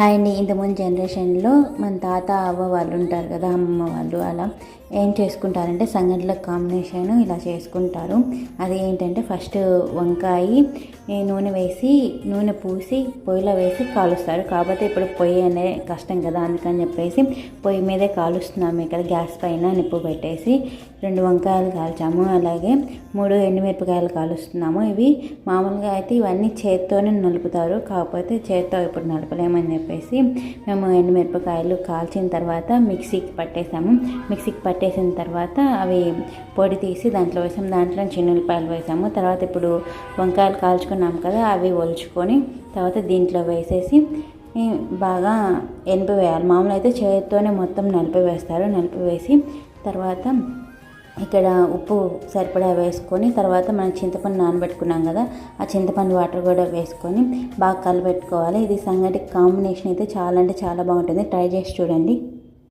Hi అండి. ఇంతకుముందు జనరేషన్లో మన తాత అవ్వ వాళ్ళు ఉంటారు కదా, అమ్మమ్మ వాళ్ళు అలా ఏం చేసుకుంటారంటే సంగట్ల కాంబినేషన్ ఇలా చేసుకుంటారు. అది ఏంటంటే ఫస్ట్ వంకాయ నూనె వేసి నూనె పూసి పొయ్యిలో వేసి కాలుస్తారు. కాకపోతే ఇప్పుడు పొయ్యి అనే కష్టం కదా, అందుకని చెప్పేసి పొయ్యి మీదే కాలుస్తున్నాము. ఇక్కడ గ్యాస్ పైన నిప్పు పెట్టేసి 2 వంకాయలు కాల్చాము, అలాగే 3 ఎండుమిరపకాయలు కాలుస్తున్నాము. ఇవి మామూలుగా అయితే ఇవన్నీ చేత్తోనే నలుపుతారు, కాకపోతే చేత్తో ఇప్పుడు నలపలేమని చెప్పేసి మేము ఎండుమిరపకాయలు కాల్చిన తర్వాత మిక్సీకి పట్టేసిన తర్వాత అవి పొడి తీసి దాంట్లో వేసాము. దాంట్లో చిన్నులపాయలు వేసాము. తర్వాత ఇప్పుడు వంకాయలు కాల్చుకున్నాం కదా, అవి ఒలుచుకొని తర్వాత దీంట్లో వేసేసి బాగా ఎనిపి వేయాలి. మామూలు అయితే చేతితోనే మొత్తం నలిపివేసి తర్వాత ఇక్కడ ఉప్పు సరిపడా వేసుకొని తర్వాత మనం చింతపండు నానబెట్టుకున్నాం కదా, ఆ చింతపండు వాటర్ కూడా వేసుకొని బాగా కలిపెట్టుకోవాలి. ఇది సంగటి కాంబినేషన్ అయితే చాలా అంటే చాలా బాగుంటుంది. ట్రై చేసి చూడండి.